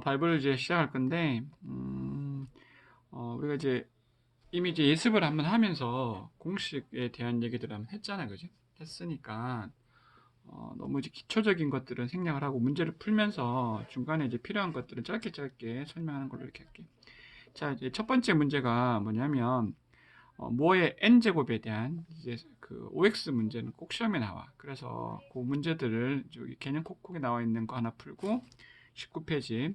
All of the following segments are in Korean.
발표를 이제 시작할 건데, 우리가 이제 이미 이제 예습을 한번 하면서 공식에 대한 얘기들을 한번 했잖아, 그지? 했으니까, 너무 이제 기초적인 것들은 생략을 하고 문제를 풀면서 중간에 이제 필요한 것들은 짧게 짧게 설명하는 걸로 이렇게 할게. 자, 이제 첫 번째 문제가 뭐냐면, 뭐의 n제곱에 대한 이제 그 OX 문제는 꼭 시험에 나와. 그래서 그 문제들을 저기 개념 콕콕에 나와 있는 거 하나 풀고 19페이지.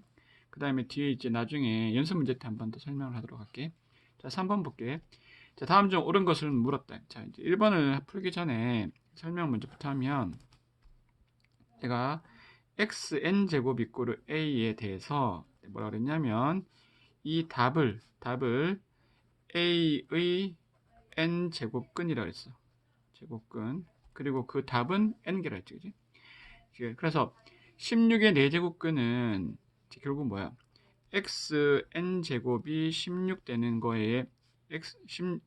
그 다음에 뒤에 이제 나중에 연습 문제 때 한 번 더 설명을 하도록 할게. 자, 3번 볼게. 자, 다음 중 옳은 것을 물었다. 자, 이제 1번을 풀기 전에 설명 먼저부터 하면 제가 xn제곱 이꼬르 a에 대해서 뭐라 그랬냐면 이 답을 a의 n제곱근이라고 했어. 제곱근. 그리고 그 답은 n개라 했지, 그지? 그래서 16의 4제곱근은 결국 뭐야? xn제곱이 16 되는 거에 x의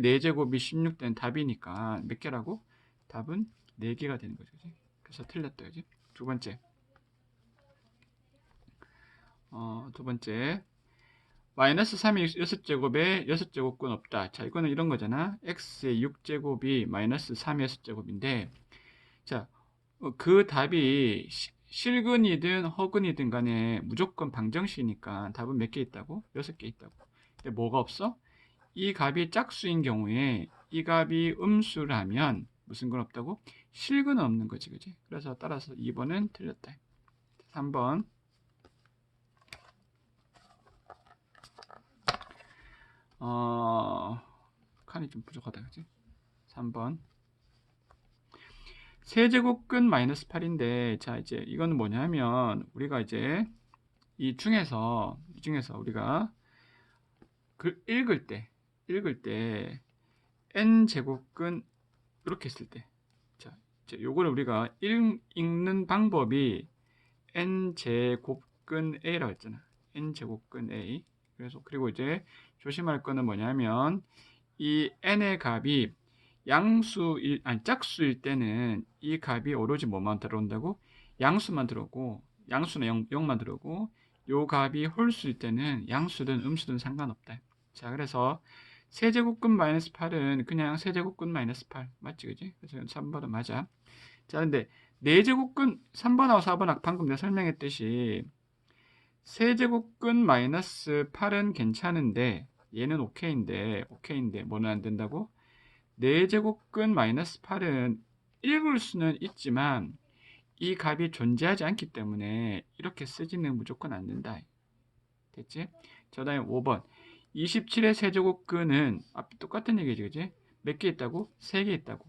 4제곱이 16 되는 답이니까 몇 개라고? 답은 4개가 되는 거죠, 그지? 그래서 틀렸다, 그지? 두 번째. 두 번째. 마이너스 3이 6제곱에 6제곱근 없다. 자, 이거는 이런 거잖아. x의 6제곱이 마이너스 3의 6제곱인데, 자, 그 답이 실근이든 허근이든 간에 무조건 방정식이니까 답은 몇 개 있다고? 6개 있다고. 근데 뭐가 없어? 이 값이 짝수인 경우에 이 값이 음수라면 무슨 건 없다고? 실근은 없는 거지, 그지? 그래서 따라서 2번은 틀렸다. 3번. 칸이 좀 부족하다, 그지? 3번. 세제곱근 마이너스 8인데, 자, 이제 이거는 뭐냐면, 우리가 이제 이 중에서 우리가 읽을 때, n제곱근 이렇게 했을 때, 자, 이제 요거를 우리가 읽는 방법이 n제곱근 a라고 했잖아. n제곱근 a. 그래서, 그리고 이제 조심할 거는 뭐냐면, 이 n의 값이 짝수일 때는 이 값이 오로지 뭐만 들어온다고? 양수만 들어오고, 양수는 0만 들어오고, 요 값이 홀수일 때는 양수든 음수든 상관없다. 자, 그래서 세제곱근 마이너스 8은 그냥 세제곱근 마이너스 8. 맞지, 그지? 그래서 3번은 맞아. 자, 근데 4제곱근 3번하고 4번 방금 내가 설명했듯이 세제곱근 마이너스 8은 괜찮은데 얘는 오케이인데 뭐는 안 된다고? 4제곱근 마이너스 8은 읽을 수는 있지만 이 값이 존재하지 않기 때문에 이렇게 쓰지는 무조건 안 된다. 됐지? 자, 다음에 5번. 27의 세제곱근은 앞 똑같은 얘기지, 그지? 몇 개 있다고? 3개 있다고.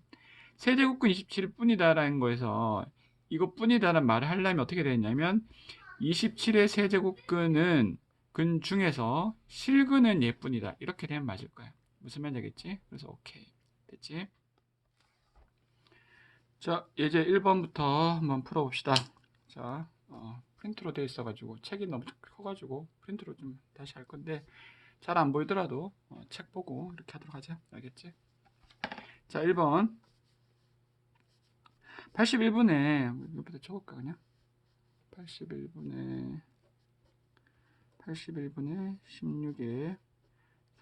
세제곱근 27일 뿐이다라는 거에서 이것뿐이다라는 말을 하려면 어떻게 되냐면 27의 세제곱근은 근 중에서 실근은 얘뿐이다. 이렇게 되면 맞을 거야. 무슨 말인지 알겠지? 그래서 오케이. 됐지? 자, 이제 1번부터 한번 풀어봅시다. 자, 프린트로 되어 있어가지고 책이 너무 커가지고 프린트로 좀 다시 할 건데 잘 안 보이더라도 책 보고 이렇게 하도록 하자. 알겠지? 자, 1번 81분에 이거부터 적을까 그냥? 81분에 16에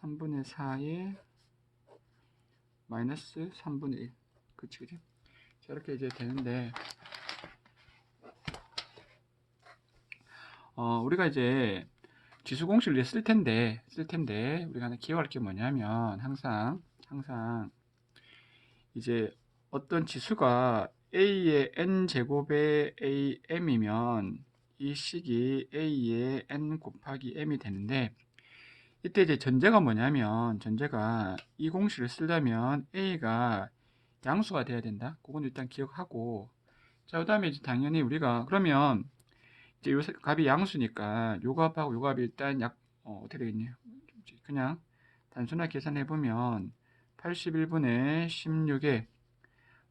3분의 4에 마이너스 3분의 1. 그치, 그치? 자, 이렇게 이제 되는데, 우리가 이제 지수 공식을 이제 쓸 텐데, 우리가 하나 기억할 게 뭐냐면, 항상, 이제 어떤 지수가 a의 n제곱의 am이면, 이 식이 a의 n 곱하기 m이 되는데, 이때 이제 전제가 뭐냐면, 전제가 이 공식을 쓰려면 a가 양수가 돼야 된다. 그건 일단 기억하고, 자, 그 다음에 이제 당연히 우리가, 그러면, 이제 요 값이 양수니까, 요 값하고 요 값이 일단 어떻게 되겠냐. 그냥 단순하게 계산해보면, 81분의 16에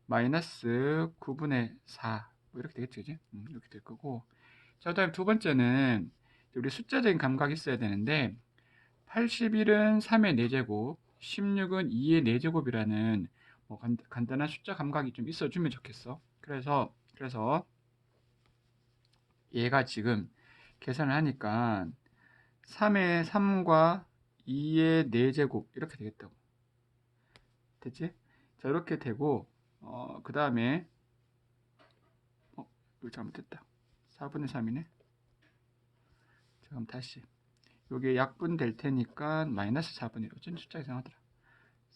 마이너스 9분의 4. 뭐 이렇게 되겠지, 그지? 이렇게 될 거고. 자, 그 다음에 두 번째는, 우리 숫자적인 감각이 있어야 되는데, 81은 3의 4제곱, 16은 2의 4제곱이라는 뭐 간단한 숫자 감각이 좀 있어주면 좋겠어. 그래서 얘가 지금 계산을 하니까 3의 3과 2의 4제곱 이렇게 되겠다고. 됐지? 자, 이렇게 되고 그 다음에 이거 잘못됐다. 4분의 3이네. 자, 그럼 다시 요게 약분 될 테니까 마이너스 4분의 1. 어쩐 숫자 이상하더라.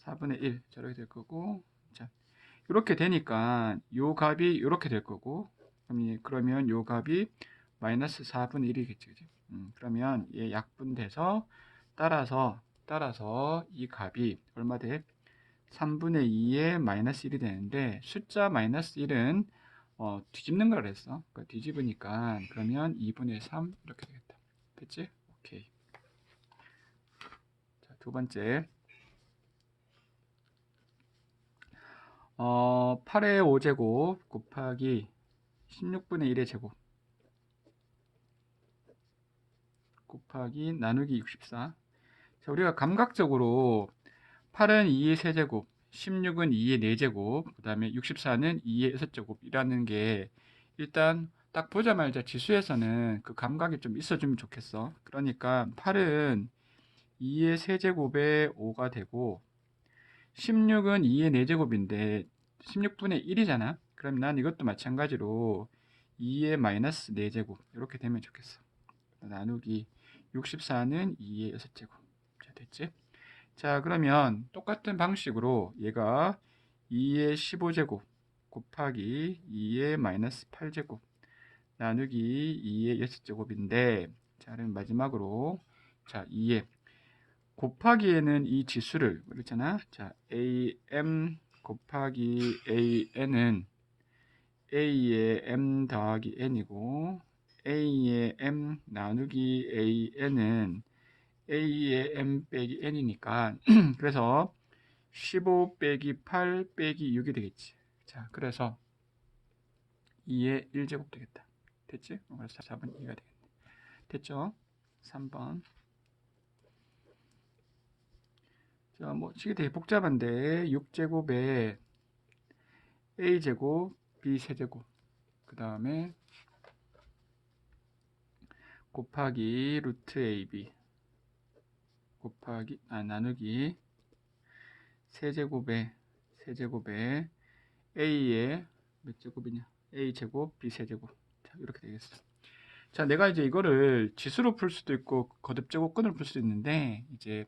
4분의 1 저렇게 될 거고, 자 이렇게 되니까 요 값이 이렇게 될 거고, 그러면 요 값이 마이너스 4분의 1이겠지, 그지? 그러면 얘 약분돼서 따라서 이 값이 얼마 돼? 3분의 2에 마이너스 1이 되는데, 숫자 마이너스 1은 뒤집는 걸 그랬어. 그러니까 뒤집으니까 그러면 2분의 3 이렇게 되겠다. 됐지? 오케이. 자, 두 번째. 8의 5제곱 곱하기 16분의 1의 제곱 곱하기 나누기 64. 자, 우리가 감각적으로 8은 2의 세제곱, 16은 2의 4제곱, 그 다음에 64는 2의 6제곱이라는 게 일단 딱 보자마자 지수에서는 그 감각이 좀 있어주면 좋겠어. 그러니까 8은 2의 세제곱에 5가 되고 16은 2의 4제곱인데 16분의 1이잖아. 그럼 난 이것도 마찬가지로 2의 마이너스 4제곱 이렇게 되면 좋겠어. 나누기 64는 2의 6제곱. 자, 됐지? 자, 그러면 똑같은 방식으로 얘가 2의 15제곱 곱하기 2의 마이너스 8제곱 나누기 2의 6제곱인데, 자, 그럼 마지막으로 자, 2의 곱하기에는 이 지수를 그랬잖아. 자, am 곱하기 an은 a의 m 더하기 n이고, a의 m 나누기 an은 a의 m 빼기 n이니까 그래서 15 빼기 8 빼기 6이 되겠지. 자, 그래서 2의 1제곱 되겠다. 됐지? 그래서 4번 2가 되겠네. 됐죠? 3번. 자, 뭐 식이 되게 복잡한데 6제곱에 a제곱 b세제곱 그 다음에 곱하기 루트 ab 곱하기 나누기 세제곱에 a의 몇 제곱이냐? a제곱 b세제곱. 자, 이렇게 되겠어. 자, 내가 이제 이거를 지수로 풀 수도 있고 거듭제곱근으로 풀 수도 있는데, 이제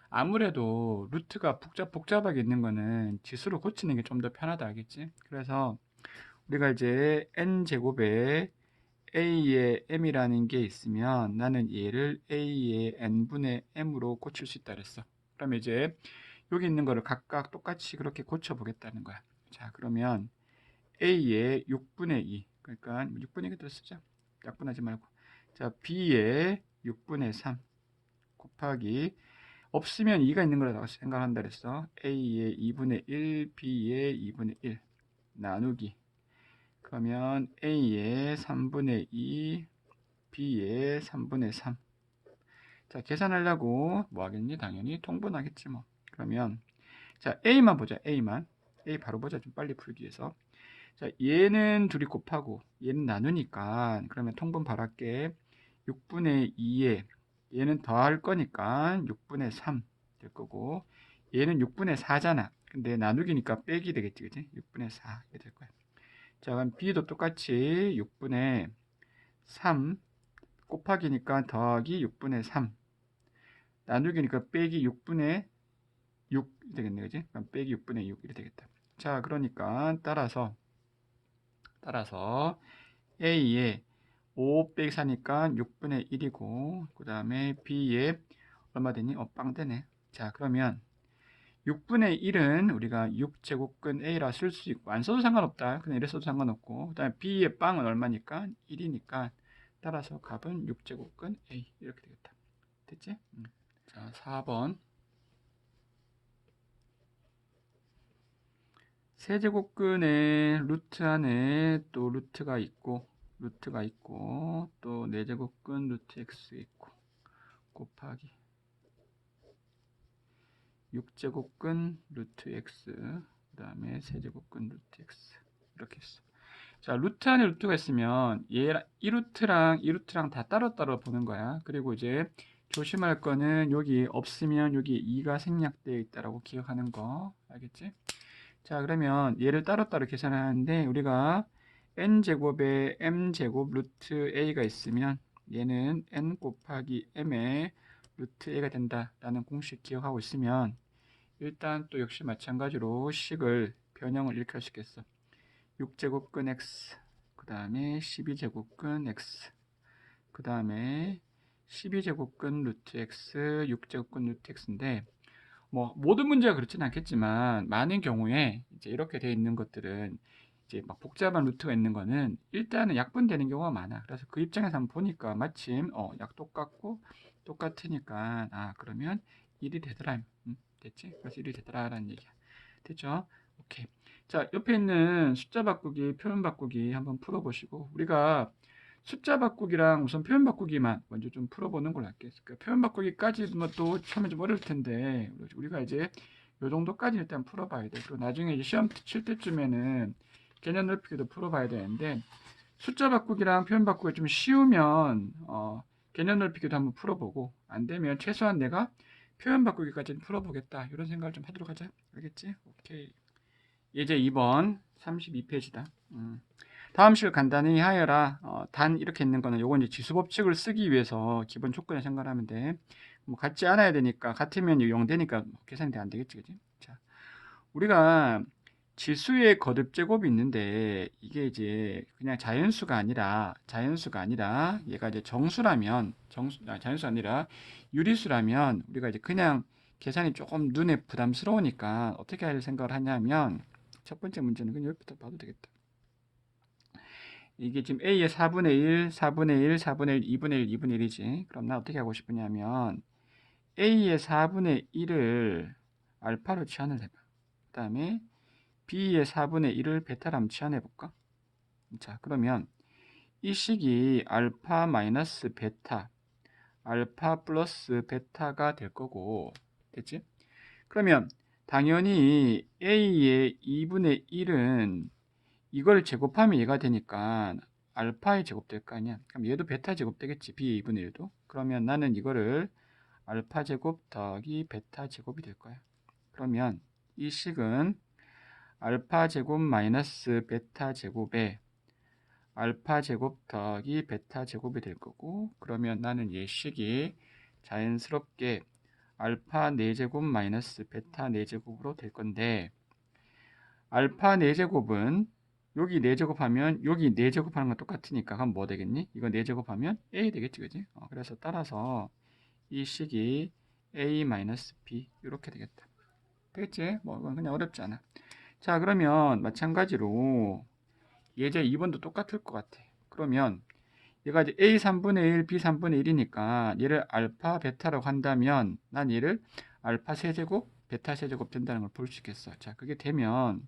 아무래도 루트가 복잡하게 있는 거는 지수로 고치는 게 좀 더 편하다, 알겠지? 그래서 우리가 이제 n제곱에 a의 m이라는 게 있으면 나는 얘를 a의 n분의 m으로 고칠 수 있다 그랬어. 그러면 이제 여기 있는 거를 각각 똑같이 그렇게 고쳐 보겠다는 거야. 자, 그러면 a의 6분의 2, 그러니까 6분의 2를 쓰자. 약분하지 말고. 자, b의 6분의 3 곱하기, 없으면 2가 있는 거라고 생각한다 그랬어. a의 2분의 1, b의 2분의 1 나누기, 그러면 a의 3분의 2, b의 3분의 3. 자, 계산하려고 뭐 하겠니? 당연히 통분하겠지 뭐. 그러면 자, a만 보자. a 바로 보자. 좀 빨리 풀기 위해서. 자, 얘는 둘이 곱하고 얘는 나누니까, 그러면 통분 바로 할게. 6분의 2에 얘는 더할 거니까 6분의 3 될 거고, 얘는 6분의 4잖아. 근데 나누기니까 빼기 되겠지, 그치? 6분의 4 이렇게 될 거야. 자, 그럼 b도 똑같이 6분의 3 곱하기니까 더하기 6분의 3 나누기니까 빼기 6분의 6 되겠네, 그지? 그럼 빼기 6분의 6 이렇게 되겠다. 자, 그러니까 따라서 a의 5 빼기 4니까 6분의 1이고, 그 다음에 b의 얼마 되니? 빵 되네. 자, 그러면 6분의 1은 우리가 6제곱근 a라 쓸 수 있고, 안 써도 상관없다. 그냥 이래 써도 상관없고, 그 다음에 b의 빵은 얼마니까? 1이니까 따라서 값은 6제곱근 a 이렇게 되겠다. 됐지? 자, 4번. 세제곱근의 루트 안에 또 루트가 있고 또 4제곱근 루트 x 있고 곱하기 6제곱근 루트 x, 그 다음에 세제곱근 루트 x 이렇게 했어. 자, 루트 안에 루트가 있으면 이 루트랑 이 루트랑 다 따로따로 보는 거야. 그리고 이제 조심할 거는 여기 없으면 여기 2가 생략되어 있다라고 기억하는 거. 알겠지? 자, 그러면 얘를 따로따로 계산하는데 우리가 n제곱에 m제곱 루트 a가 있으면 얘는 n 곱하기 m의 루트 a가 된다라는 공식 기억하고 있으면 일단 또 역시 마찬가지로 식을 변형을 이렇게 할 수 있겠어. 6제곱근 x, 그 다음에 12제곱근 x, 그 다음에 12제곱근 루트 x, 6제곱근 루트 x인데 뭐 모든 문제가 그렇진 않겠지만 많은 경우에 이제 이렇게 돼 있는 것들은 이제 막 복잡한 루트가 있는 거는 일단은 약분되는 경우가 많아. 그래서 그 입장에서 한번 보니까 마침 약 똑같고 똑같으니까 그러면 1이 되더라. 됐지? 그래서 1이 되더라라는 얘기야. 됐죠? 오케이. 자, 옆에 있는 숫자 바꾸기, 표현 바꾸기 한번 풀어보시고 우리가 숫자 바꾸기랑 우선 표현 바꾸기만 먼저 좀 풀어보는 걸로 할게요. 그러니까 표현 바꾸기까지 또 처음에 좀 어려울 텐데 우리가 이제 요 정도까지 일단 풀어봐야 돼. 그리고 나중에 이제 시험 칠 때쯤에는 개념 넓히기도 풀어봐야 되는데 숫자 바꾸기랑 표현 바꾸기 좀 쉬우면 개념 넓히기도 한번 풀어보고 안 되면 최소한 내가 표현 바꾸기까지는 풀어보겠다. 이런 생각을 좀 하도록 하자. 알겠지? 오케이. 이제 2번 32페이지다. 다음 식을 간단히 하여라. 단 이렇게 있는 거는 요건 이제 지수 법칙을 쓰기 위해서 기본 조건을 생각하면 돼. 뭐 같지 않아야 되니까 같으면 0 되니까 계산이 안 되겠지, 그지? 자, 우리가 지수의 거듭 제곱이 있는데 이게 이제 그냥 자연수가 아니라 얘가 이제 정수라면 자연수가 아니라 유리수라면 우리가 이제 그냥 계산이 조금 눈에 부담스러우니까 어떻게 할 생각을 하냐면 첫 번째 문제는 그냥 여기부터 봐도 되겠다. 이게 지금 A의 4분의 1, 4분의 1, 4분의 1, 2분의 1, 2분의 1이지. 그럼 나 어떻게 하고 싶으냐면 A의 4분의 1을 알파로 치환을 해봐. 그 다음에 B의 4분의 1을 베타로 한번 치환해 볼까? 자, 그러면 이 식이 알파 마이너스 베타, 알파 플러스 베타가 될 거고, 됐지? 그러면 당연히 A의 2분의 1은 이걸 제곱하면 얘가 되니까 알파의 제곱 될 거 아니야. 그럼 얘도 베타 제곱 되겠지. B의 2분의 1도. 그러면 나는 이거를 알파 제곱 더하기 베타 제곱이 될 거야. 그러면 이 식은 알파 제곱 마이너스 베타 제곱에 알파 제곱 더하기 베타 제곱이 될 거고, 그러면 나는 이 식이 자연스럽게 알파 4제곱 마이너스 베타 4제곱으로 될 건데, 알파 4제곱은 여기 4제곱하면 여기 4제곱하는 건 똑같으니까 그럼 뭐 되겠니? 이거 4제곱하면 A 되겠지, 그지? 그래서 따라서 이 식이 A-B 이렇게 되겠다. 되겠지? 뭐 이건 그냥 어렵지 않아. 자, 그러면 마찬가지로 예제 2번도 똑같을 것 같아. 그러면 얘가 이제 A 3분의 1, B 3분의 1이니까 얘를 알파, 베타라고 한다면 난 얘를 알파 세제곱, 베타 세제곱 된다는 걸 볼 수 있겠어. 자, 그게 되면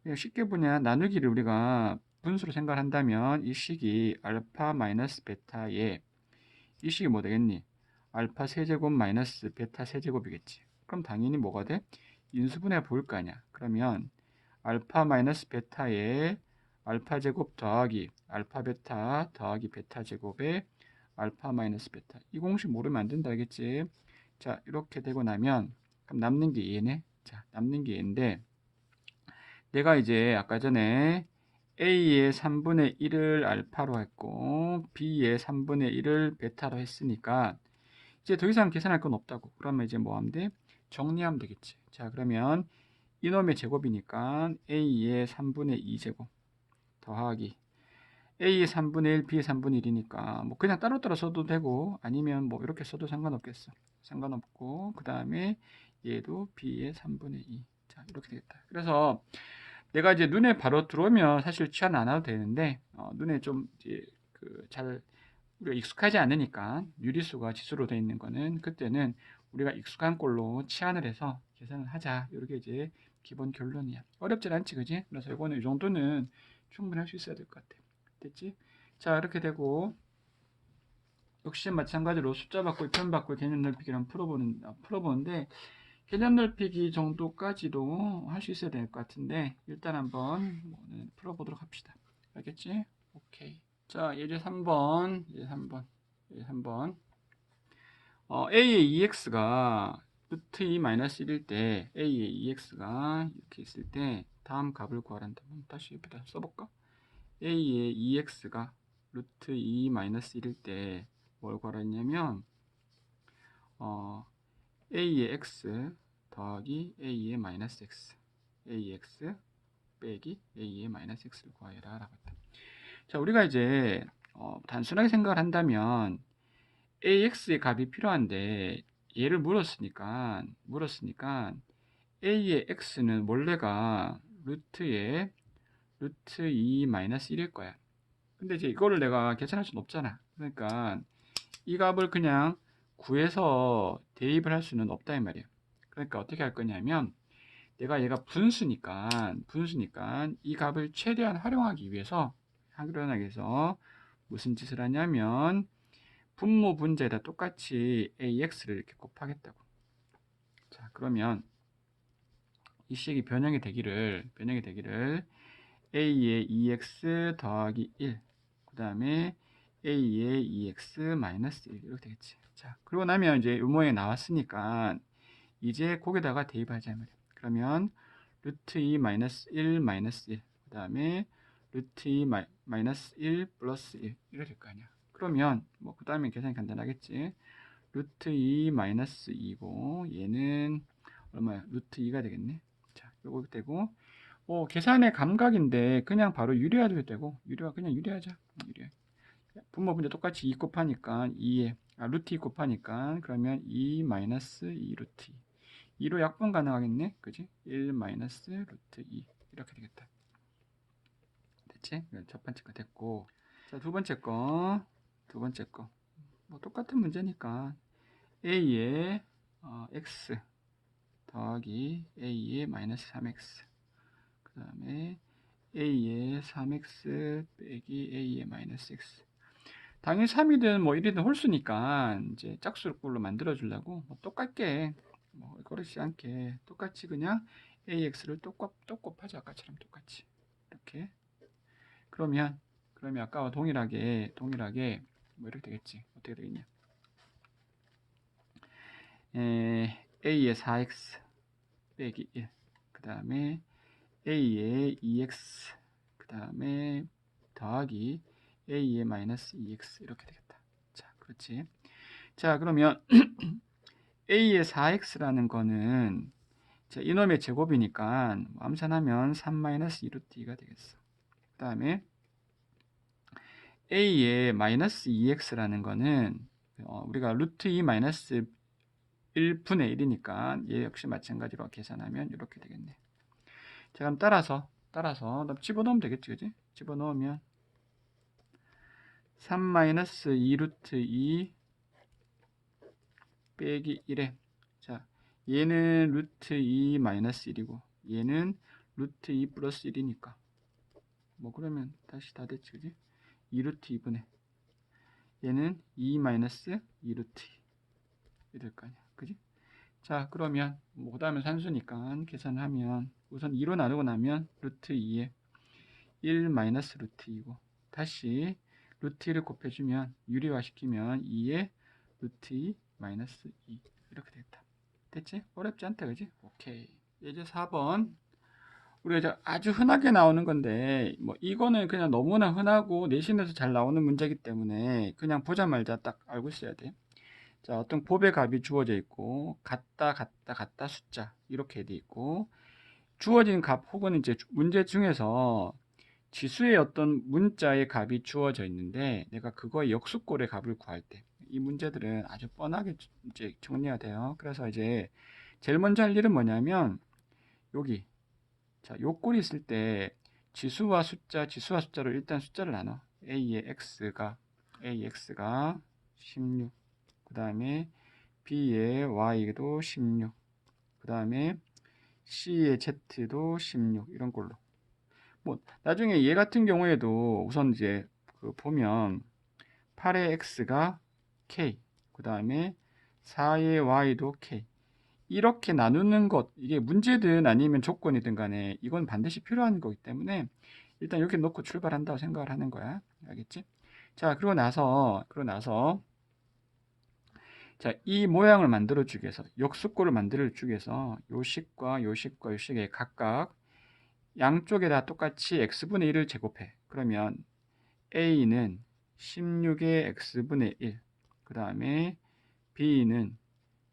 그냥 쉽게 보냐 나누기를 우리가 분수로 생각한다면 이 식이 알파 마이너스 베타에 이 식이 뭐 되겠니? 알파 세제곱 마이너스 베타 세제곱이겠지. 그럼 당연히 뭐가 돼? 인수분해가 보일 거 아니야. 그러면 알파 마이너스 베타에 알파 제곱 더하기 알파 베타 더하기 베타 제곱에 알파 마이너스 베타. 이 공식 모르면 안 된다, 알겠지? 자, 이렇게 되고 나면 그럼 남는 게 얘네. 자, 남는 게 얘인데 내가 이제 아까 전에 A의 3분의 1을 알파로 했고 B의 3분의 1을 베타로 했으니까 이제 더 이상 계산할 건 없다고. 그러면 이제 뭐 하면 돼? 정리하면 되겠지. 자, 그러면 이놈의 제곱이니까 A의 3분의 2제곱 더하기 A의 3분의 1, B의 3분의 1이니까 뭐 그냥 따로따로 써도 되고 아니면 뭐 이렇게 써도 상관없겠어. 상관없고 그 다음에 얘도 B의 3분의 2. 자, 이렇게 되겠다. 그래서 내가 이제 눈에 바로 들어오면 사실 치환 안 해도 되는데 눈에 좀 이제 잘 우리가 익숙하지 않으니까 유리수가 지수로 되어 있는 거는 그때는 우리가 익숙한 꼴로 치환을 해서 계산을 하자. 이렇게 이제 기본 결론이야. 어렵진 않지, 그지? 그래서 이거는 이 정도는 충분히 할 수 있어야 될 것 같아. 됐지? 자, 이렇게 되고 역시 마찬가지로 숫자 바꾸기, 표현 바꾸기, 개념 넓히기랑 풀어보는데 개념 넓히기 정도까지도 할 수 있어야 될 것 같은데 일단 한번 풀어보도록 합시다. 알겠지? 오케이. 자, 예제 3번. 예제 3번. 예제 3번. A의 EX가 루트 2 마이너스 1일 때 A의 EX가 이렇게 있을 때 다음 값을 구하란다. 다시 옆에다 써볼까? A의 EX가 루트 2 마이너스 1일 때 뭘 구하라 했냐면 A의 X 더하기 A의 마이너스 X AX 빼기 A의 마이너스 X를 구하여라 라고 했다. 자, 우리가 이제 단순하게 생각을 한다면 AX의 값이 필요한데 얘를 물었으니까 A의 X는 원래가 루트 2 마이너스 1일 거야. 근데 이제 이거를 내가 계산할 수는 없잖아. 그러니까 이 값을 그냥 구해서 대입을 할 수는 없다 이 말이야. 그러니까 어떻게 할 거냐면 내가 얘가 분수니까 이 값을 최대한 활용하기 위해서 무슨 짓을 하냐면 분모 분자에다 똑같이 AX를 이렇게 곱하겠다고. 자, 그러면 이 식이 변형이 되기를 A의 EX 더하기 1, 그 다음에 A의 EX 마이너스 1 이렇게 되겠지. 자, 그러고 나면 이제 이 모양이 나왔으니까 이제 거기다가 대입하자 말이야. 그러면 루트 2 마이너스 1 마이너스 1, 그 다음에 루트 2 마이너스 1 플러스 1 이렇게 될 거 아니야. 그러면 뭐 그 다음에 계산이 간단하겠지. 루트 2 마이너스 2고 얘는 얼마야? 루트 2가 되겠네. 자, 요거 되고 계산의 감각인데 그냥 바로 유리화도 되고 그냥 유리하자. 유리화. 분모 분자 똑같이 2 곱하니까 2에 루트 2 곱하니까 그러면 2 마이너스 2 루트 2 2로 약분 가능하겠네. 그지? 1 마이너스 루트 2 이렇게 되겠다. 됐지? 첫 번째 거 됐고 자, 두 번째 거 뭐 똑같은 문제니까 A의 X 더하기 A의 마이너스 3X 그 다음에 A의 3X 빼기 A의 마이너스 X 당연히 3이든 뭐 1이든 홀수니까 이제 짝수꼴로 만들어 주려고 뭐 똑같게 뭐 거르지 않게 똑같이 그냥 AX를 또 곱하자. 아까처럼 똑같이 이렇게 그러면 아까와 동일하게 뭐 이렇게 되겠지. 어떻게 되겠냐? A의 4X 빼기 1, 그 다음에 A의 2X, 그 다음에 더하기 A의 마이너스 2X 이렇게 되겠다. 자, 그렇지. 자, 그러면 A의 4X라는 거는 자, 이놈의 제곱이니까 암산하면 3-2루트 2가 되겠어. 그 다음에 A의 마이너스 2X라는 거는 우리가 루트 2 마이너스 1분의 1이니까 얘 역시 마찬가지로 계산하면 이렇게 되겠네. 자, 그럼 따라서 집어넣으면 되겠지, 그지? 집어넣으면 3-2루트 2 빼기 1에 자, 얘는 루트 2 마이너스 1이고 얘는 루트 2 플러스 1이니까 뭐 그러면 다시 다 됐지, 그지? 2루트 2분의 얘는 2 마이너스 2루트 2 이럴 거 아니야, 그지? 자, 그러면 뭐 그다음에 산수니까 계산하면 우선 2로 나누고 나면 루트 2에 1 마이너스 루트 2고 다시 루트 2를 곱해주면 유리화 시키면 2에 루트 2 마이너스 2 이렇게 되겠다. 됐지? 어렵지 않다, 그지? 오케이. 이제 4번 우리가 이제 아주 흔하게 나오는 건데 뭐 이거는 그냥 너무나 흔하고 내신에서 잘 나오는 문제이기 때문에 그냥 보자마자 딱 알고 있어야 돼. 자, 어떤 곱의 값이 주어져 있고 같다 숫자 이렇게 돼 있고 주어진 값 혹은 이제 문제 중에서 지수의 어떤 문자의 값이 주어져 있는데 내가 그거의 역수꼴의 값을 구할 때 이 문제들은 아주 뻔하게 이제 정리가 돼요. 그래서 이제 제일 먼저 할 일은 뭐냐면 여기 자, 요 꼴이 있을 때 지수와 숫자로 일단 숫자를 나눠. A의 X가 16. 그 다음에 B의 Y도 16. 그 다음에 C의 Z도 16. 이런 꼴로. 뭐 나중에 얘 같은 경우에도 우선 이제 보면 8의 X가 K. 그 다음에 4의 Y도 K. 이렇게 나누는 것, 이게 문제든 아니면 조건이든 간에 이건 반드시 필요한 거기 때문에 일단 이렇게 놓고 출발한다고 생각을 하는 거야. 알겠지? 자, 그러고 나서 자, 이 모양을 만들어 주기 위해서 역수꼴을 만들어 주기 위해서 요 식과 요 식과 요 식에 각각 양쪽에다 똑같이 x분의 1을 제곱해. 그러면 a는 16의 x분의 1, 그 다음에 b는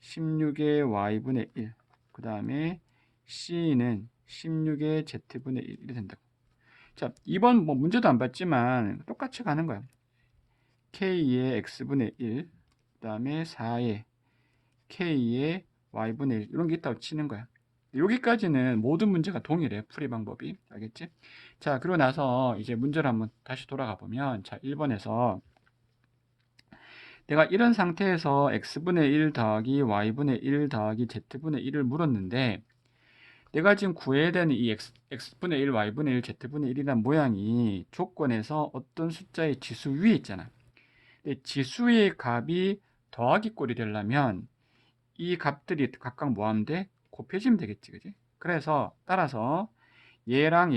16의 y분의 1, 그 다음에 c는 16의 z분의 1이 된다고. 자, 이번 뭐 문제도 안 봤지만 똑같이 가는 거야. k의 x분의 1, 그 다음에 4의 k의 y분의 1 이런 게 있다고 치는 거야. 여기까지는 모든 문제가 동일해. 풀이 방법이. 알겠지? 자, 그러고 나서 이제 문제를 한번 다시 돌아가 보면 자, 1번에서 내가 이런 상태에서 x분의 1 더하기 y분의 1 더하기 z분의 1을 물었는데 내가 지금 구해야 되는 이 x분의 1, y분의 1, z분의 1이라는 모양이 조건에서 어떤 숫자의 지수 위에 있잖아. 근데 지수의 값이 더하기 꼴이 되려면 이 값들이 각각 뭐하면 돼? 곱해지면 되겠지, 그지? 그래서 따라서 얘랑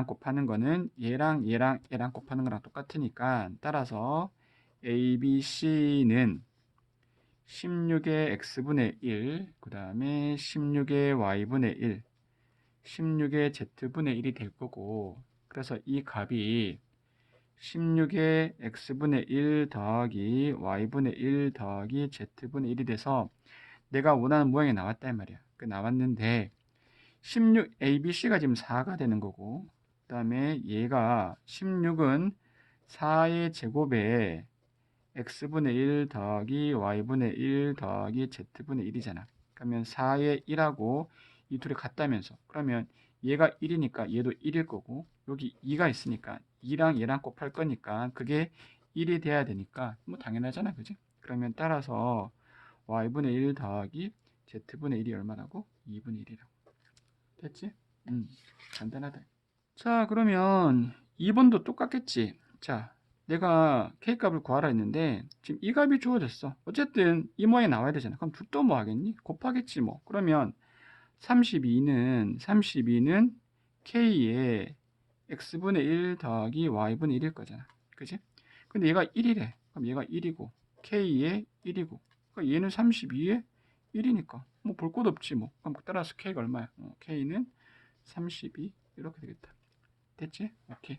곱하는 거는 얘랑 곱하는 거랑 똑같으니까 따라서 A, B, C는 16의 x분의 1, 그 다음에 16의 y분의 1, 16의 z분의 1이 될 거고, 그래서 이 값이 16의 x분의 1 더하기 y분의 1 더하기 z분의 1이 돼서 내가 원하는 모양이 나왔단 말이야. 그 나왔는데 16 ABC가 지금 4가 되는 거고, 그 다음에 얘가 16은 4의 제곱에 x분의 1 더하기 y분의 1 더하기 z분의 1이잖아. 그러면 4의 1하고 이 둘이 같다면서. 그러면 얘가 1이니까 얘도 1일 거고, 여기 2가 있으니까 2랑 얘랑 곱할 거니까 그게 1이 돼야 되니까 뭐 당연하잖아, 그지? 그러면 따라서 y분의 1 더하기 z분의 1이 얼마라고? 2분의 1이라고. 됐지? 간단하다. 자, 그러면 2번도 똑같겠지. 자, 내가 K값을 구하라 했는데 지금 이 값이 주어졌어. 어쨌든 이 모양이 나와야 되잖아. 그럼 또 뭐 하겠니? 곱하겠지 뭐. 그러면 32는 K의 X분의 1 더하기 Y분의 1일 거잖아. 그지? 근데 얘가 1이래. 그럼 얘가 1이고 K의 1이고 그러니까 얘는 32의 1이니까 뭐 볼 것 없지 뭐. 그럼 따라서 K가 얼마야? K는 32 이렇게 되겠다. 됐지? 오케이.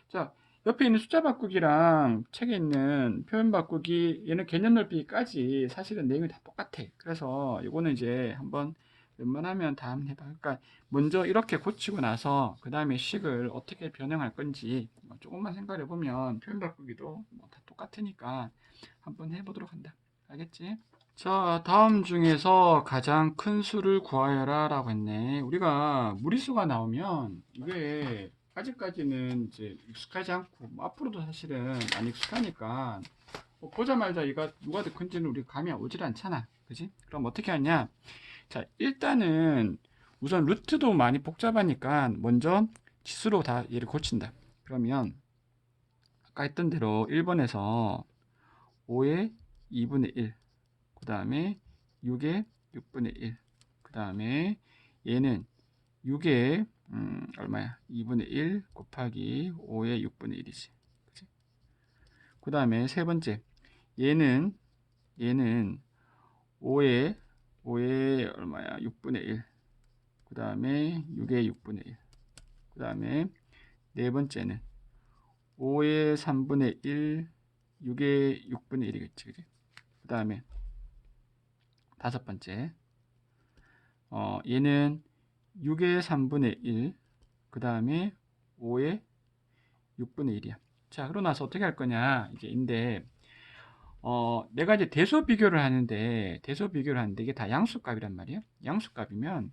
자, 옆에 있는 숫자 바꾸기랑 책에 있는 표현 바꾸기, 얘는 개념 넓히기까지 사실은 내용이 다 똑같아. 그래서 이거는 이제 한번 웬만하면 다 한번 해봐. 그러니까 먼저 이렇게 고치고 나서 그 다음에 식을 어떻게 변형할 건지 뭐 조금만 생각해 보면 표현 바꾸기도 뭐 다 똑같으니까 한번 해보도록 한다. 알겠지? 자, 다음 중에서 가장 큰 수를 구하여라 라고 했네. 우리가 무리수가 나오면 이게 아직까지는 이제 익숙하지 않고 뭐 앞으로도 사실은 안 익숙하니까 뭐 보자마자 이가 누가 더 큰지는 우리 감이 오질 않잖아. 그지? 그럼 어떻게 하냐? 자, 일단은 우선 루트도 많이 복잡하니까 먼저 치수로 다 얘를 고친다. 그러면 아까 했던 대로 1번에서 5의 2분의 1, 그 다음에 6의 6분의 1, 그 다음에 얘는 6의 얼마야? 2분의 1 곱하기 5의 6분의 1이지. 그 다음에 세 번째 얘는 5의 얼마야? 6분의 1, 그 다음에 6의 6분의 1, 그 다음에 네 번째는 5의 3분의 1, 6의 6분의 1이겠지. 그지? 그 다음에 다섯 번째 얘는 6의 3분의 1, 그 다음에 5의 6분의 1이야. 자, 그러고 나서 어떻게 할 거냐, 이제 인데, 내가 이제 대소 비교를 하는데 이게 다 양수값이란 말이야. 양수값이면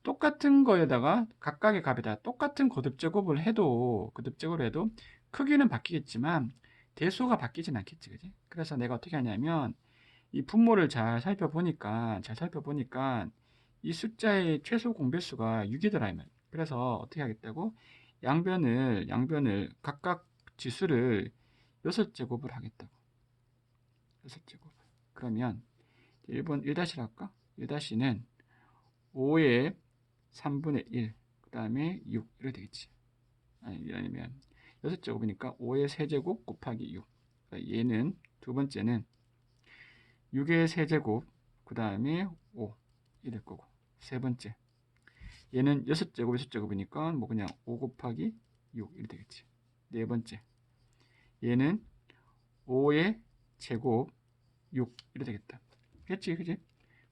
똑같은 거에다가 각각의 값에다가 똑같은 거듭제곱을 해도 크기는 바뀌겠지만 대소가 바뀌진 않겠지, 그지? 그래서 내가 어떻게 하냐면 이 분모를 잘 살펴보니까 이 숫자의 최소 공배수가 6이더라 이 말. 그래서 어떻게 하겠다고? 양변을 각각 지수를 6제곱을 하겠다고. 6제곱. 그러면 1번 1-를 할까? 1-는 5의 3분의 1, 그 다음에 6 이렇게 되겠지. 아니면 6제곱이니까 5의 세제곱 곱하기 6. 그러니까 얘는 두 번째는 6의 세제곱 그 다음에 5 이럴 거고, 세 번째 얘는 6제곱 6제곱이니까 뭐 그냥 5 곱하기 6 이렇게 되겠지. 네 번째 얘는 5의 제곱 6 이렇게 되겠다. 그치? 그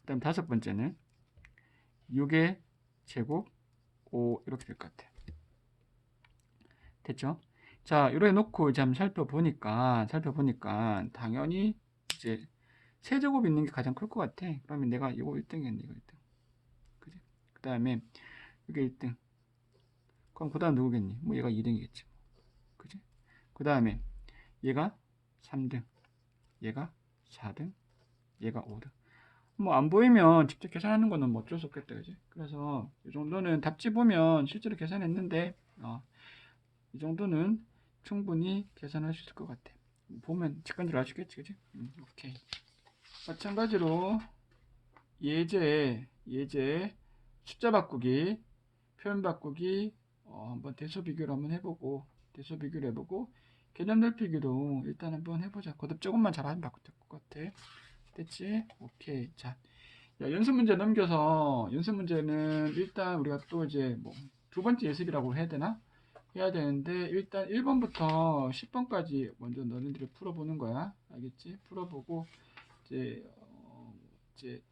다음 다섯 번째는 6의 제곱 5 이렇게 될 것 같아. 됐죠? 자, 이렇게 놓고 이제 한번 살펴보니까 당연히 이제 세제곱 있는 게 가장 클 것 같아. 그러면 내가 이거 1등이겠네, 이거 1등. 그지? 그 다음에 이게 1등. 그럼 그 다음 누구겠니? 뭐 얘가 2등이겠지. 그지? 그 다음에 얘가 3등, 얘가 4등, 얘가 5등. 뭐 안 보이면 직접 계산하는 거는 뭐 어쩔 수 없겠다, 그지? 그래서 이 정도는 답지 보면 실제로 계산했는데 이 정도는 충분히 계산할 수 있을 것 같아. 보면 직관적으로 아시겠지, 그지? 오케이. 마찬가지로 예제 숫자 바꾸기, 표현 바꾸기 한번 대소 비교를 한번 해보고 개념 넓히기도 일단 한번 해보자. 거듭 조금만 잘하면 바꿀 것 같아. 됐지? 오케이. 자, 연습 문제 넘겨서 연습 문제는 일단 우리가 또 이제 뭐 두 번째 예습이라고 해야 되나? 해야 되는데 일단 1번부터 10번까지 먼저 너희들이 풀어보는 거야. 알겠지? 풀어보고 이제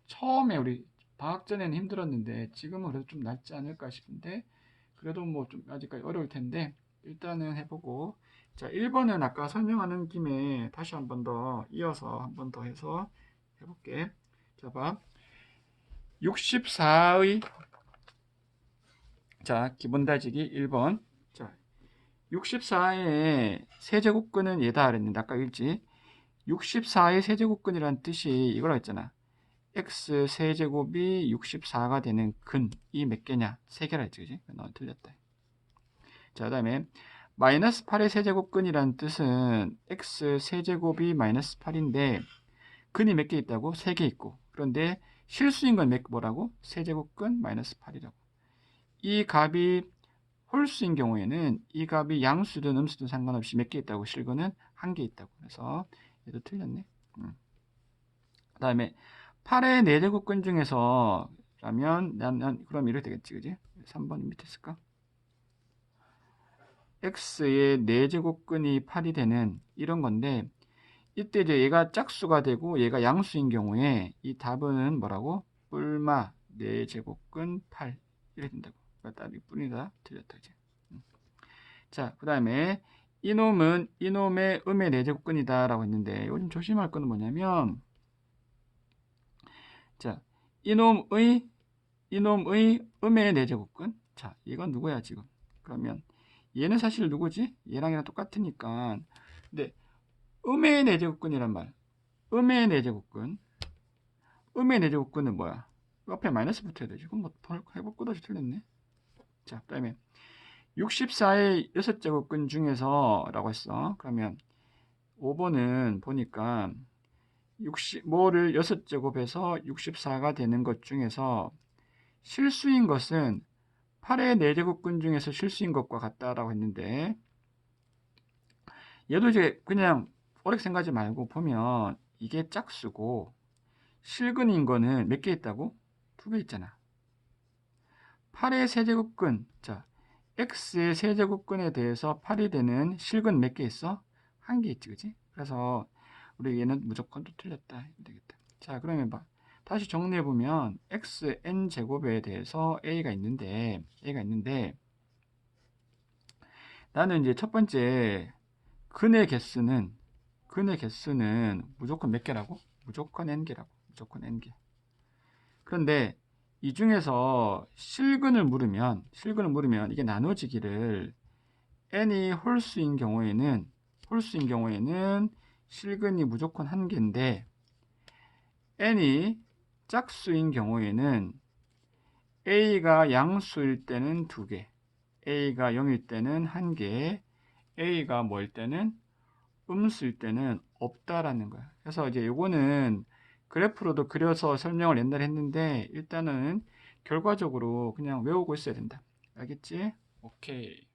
처음에 우리 방학 전에는 힘들었는데 지금은 그래도 좀 낫지 않을까 싶은데 그래도 뭐 좀 아직까지 어려울 텐데 일단은 해보고, 자 1번은 아까 설명하는 김에 다시 한 번 더 이어서 한 번 더 해서 해볼게. 자 봐, 64의 자 기본 다지기 1번. 자 64의 세제곱근은 얘다 그랬는데 아까 읽지? 64의 세제곱근이란 뜻이 이거라 했잖아. x 세제곱이 64가 되는 근이 몇 개냐? 3개라 했지, 그지? 너 틀렸다. 자, 그 다음에 마이너스 8의 세제곱근이란 뜻은 x 세제곱이 마이너스 8인데 근이 몇 개 있다고? 3개 있고, 그런데 실수인 건 뭐라고? 세제곱근 마이너스 8이라고. 이 값이 홀수인 경우에는 이 값이 양수든 음수든 상관없이 몇 개 있다고? 실근은 1개 있다고. 그래서 얘도 틀렸네. 그 다음에 8의 4제곱근 중에서 라면 그럼 이렇게 되겠지, 그지? 3번 밑에 쓸까? x의 4제곱근이 8이 되는 이런 건데, 이때 이제 얘가 짝수가 되고 얘가 양수인 경우에 이 답은 뭐라고? 뿔마 4제곱근 8 이렇게 된다고. 답이 뿐이다. 틀렸다, 이제. 자, 그 다음에 이놈의 음의 4제곱근이다 라고 했는데 요즘 조심할 거는 뭐냐면, 자, 이놈의 음의 4제곱근. 자, 이건 누구야 지금? 그러면 얘는 사실 누구지? 얘랑 똑같으니까. 근데 음의 4제곱근이란 말. 음의 4제곱근. 음의 4제곱근은 뭐야? 옆에 마이너스 붙어야 되지. 그럼 뭐 해볼 거다 틀렸네. 자, 그 다음에 64의 6제곱근 중에서 라고 했어. 그러면 5번은 보니까 뭐를 6제곱해서 64가 되는 것 중에서 실수인 것은 8의 4제곱근 중에서 실수인 것과 같다라고 했는데, 얘도 이제 그냥 오래 생각하지 말고 보면 이게 짝수고 실근인 거는 몇 개 있다고? 2개 있잖아. 8의 세제곱근, 자 x의 세제곱근에 대해서 8이 되는 실근 몇 개 있어? 1개 있지, 그지? 그래서 우리 얘는 무조건 또 틀렸다 되겠다. 자, 그러면 봐, 다시 정리해 보면 xn 제곱에 대해서 a가 있는데 나는 이제 첫 번째 근의 개수는 무조건 몇 개라고? 무조건 n개라고. 무조건 n개. 그런데 이 중에서 실근을 물으면 이게 나눠지기를 n이 홀수인 경우에는 실근이 무조건 1개인데 n이 짝수인 경우에는 a가 양수일 때는 2개, a가 0일 때는 1개, a가 뭐일 때는 음수일 때는 없다라는 거야. 그래서 이제 요거는 그래프로도 그려서 설명을 옛날에 했는데 일단은 결과적으로 그냥 외우고 있어야 된다. 알겠지? 오케이.